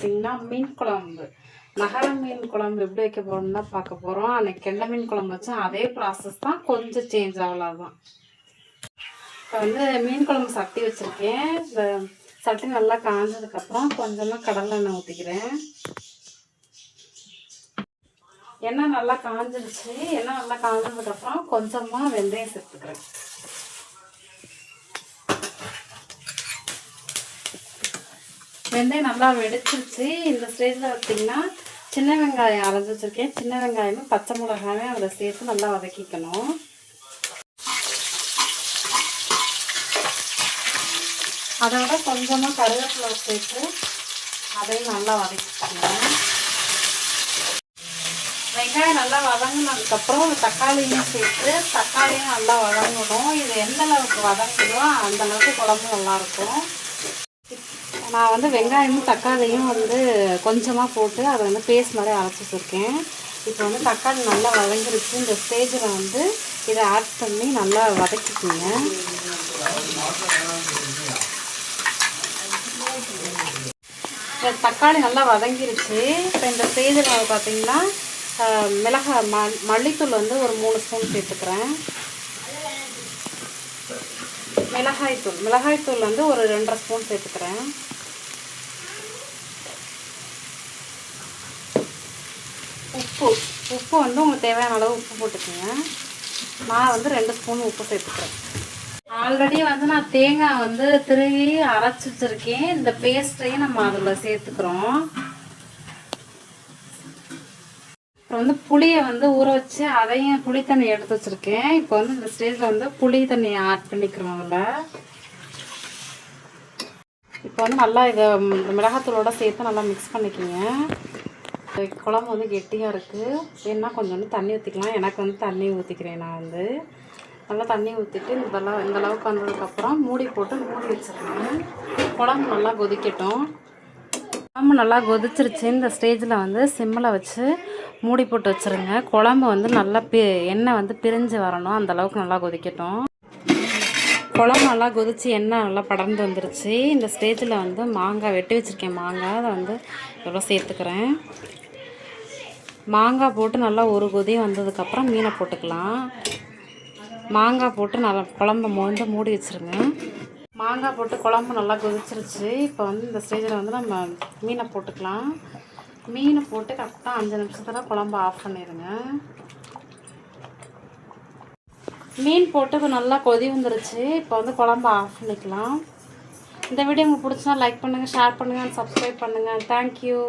பார்த்தீங்கன்னா மீன் குழம்பு, நகர மீன் குழம்பு எப்படி வைக்க போகிறோம்னு தான் பார்க்க போகிறோம். அன்றைக்கி கெண்டை மீன் குழம்பு வச்சா அதே ப்ராசஸ் தான், கொஞ்சம் சேஞ்ச் அவ்வளோதான். இப்போ வந்து மீன் குழம்பு சட்டி வச்சுருக்கேன். இந்த சட்டி நல்லா காஞ்சதுக்கப்புறம் கொஞ்சமாக கடலை எண்ணெய் ஊற்றிக்கிறேன். எண்ணெய் நல்லா காஞ்சிடுச்சு. எண்ணெய் நல்லா காஞ்சதுக்கப்புறம் கொஞ்சமாக வெந்தயம் சேர்த்துக்கிறேன். வெந்தயம் நல்லா வெடிச்சிருச்சு. இந்த ஸ்டேஜில் பார்த்திங்கன்னா சின்ன வெங்காயம் அரைஞ்சி வச்சுருக்கேன். சின்ன வெங்காயமும் பச்சை மிளகாயும் அதில் சேர்த்து நல்லா வதக்கிக்கணும். அதோட கொஞ்சமாக கருவேப்பிலை சேர்த்து அதையும் நல்லா வதக்கிக்கணும். வெங்காயம் நல்லா வதங்கினதுக்கப்புறம் தக்காளியும் சேர்த்து தக்காளியும் நல்லா வதங்கணும். இது எந்த அளவுக்கு வதங்குதோ அந்த அளவுக்கு குழம்பு நல்லாயிருக்கும். நான் வந்து வெங்காயமும் தக்காளியும் வந்து கொஞ்சமாக போட்டு அதை வந்து பேஸ்ட் மாதிரி அரைச்சி வச்சுருக்கேன். இப்போ வந்து தக்காளி நல்லா வதங்கிருச்சு. இந்த ஸ்டேஜில் வந்து இதை ஆட் பண்ணி நல்லா வதக்கிக்கோங்க. தக்காளி நல்லா வதங்கிருச்சு. இப்போ இந்த ஸ்டேஜில் பார்த்தீங்கன்னா மல்லித்தூள் வந்து ஒரு 3 ஸ்பூன் சேர்த்துக்கிறேன். மிளகாய்த்தூள் வந்து ஒரு 2.5 ஸ்பூன் சேர்த்துக்கிறேன். உப்பு வந்து உங்களுக்கு தேவையான அளவு உப்பு போட்டுக்கோங்க. நான் வந்து 2 ஸ்பூன் உப்பு சேர்த்துக்கிறேன். ஆல்ரெடி வந்து நான் தேங்காய் வந்து திருவி அரைச்சி வச்சுருக்கேன். இந்த பேஸ்ட்டையும் நம்ம அதில் சேர்த்துக்கிறோம். அப்புறம் வந்து புளியை வந்து ஊற வச்சு அதையும் புளி தண்ணி எடுத்து வச்சுருக்கேன். இப்போ வந்து இந்த ஸ்டேஜில் வந்து புளி தண்ணியை ஆட் பண்ணிக்கிறோம். அதில் இப்போ வந்து நல்லா இதை மிளகாத்தூளோடு சேர்த்து நல்லா மிக்ஸ் பண்ணிக்கோங்க. குழம்பு வந்து கெட்டியாக இருக்குது. வேணுன்னா கொஞ்சம் தண்ணி ஊற்றிக்கலாம். எனக்கு வந்து தண்ணி ஊற்றிக்கிறேன். நான் வந்து நல்லா தண்ணி ஊற்றிட்டு இந்த அளவுக்கு வந்ததுக்கப்புறம் மூடி போட்டு மூடி வச்சுருக்கேன். குழம்பு நல்லா கொதிக்கட்டும். குழம்பு நல்லா கொதிச்சிருச்சு. இந்த ஸ்டேஜில் வந்து சிம்மில் வச்சு மூடி போட்டு வச்சுருங்க. குழம்பு வந்து நல்லா எண்ணெய் வந்து பிரிஞ்சு வரணும். அந்தளவுக்கு நல்லா கொதிக்கட்டும். குழம்பு நல்லா கொதித்து எண்ணெய் நல்லா படர்ந்து வந்துருச்சு. இந்த ஸ்டேஜில் வந்து மாங்காய் வெட்டி வச்சுருக்கேன். மாங்காய் அதை வந்து எவ்வளோ சேர்த்துக்கிறேன். மாங்காய் போட்டு நல்லா ஒரு கொதி வந்ததுக்கப்புறம் மீனை போட்டுக்கலாம். மாங்காய் போட்டு நல்லா குழம்பு மூடி வச்சுருங்க. மாங்காய் போட்டு குழம்பு நல்லா கொதிச்சிருச்சு. இப்போ வந்து இந்த ஸ்டேஜில் வந்து நம்ம மீனை போட்டுக்கலாம். மீனை போட்டு கரெக்டாக 5 நிமிஷத்தில் குழம்பு ஆஃப் பண்ணிடுங்க. மீன் போட்டு இப்போ நல்லா கொதி வந்துருச்சு. இப்போ வந்து குழம்பு ஆஃப் பண்ணிக்கலாம். இந்த வீடியோ உங்களுக்கு பிடிச்சா லைக் பண்ணுங்கள், ஷேர் பண்ணுங்கள், சப்ஸ்கிரைப் பண்ணுங்கள். தேங்க்யூ.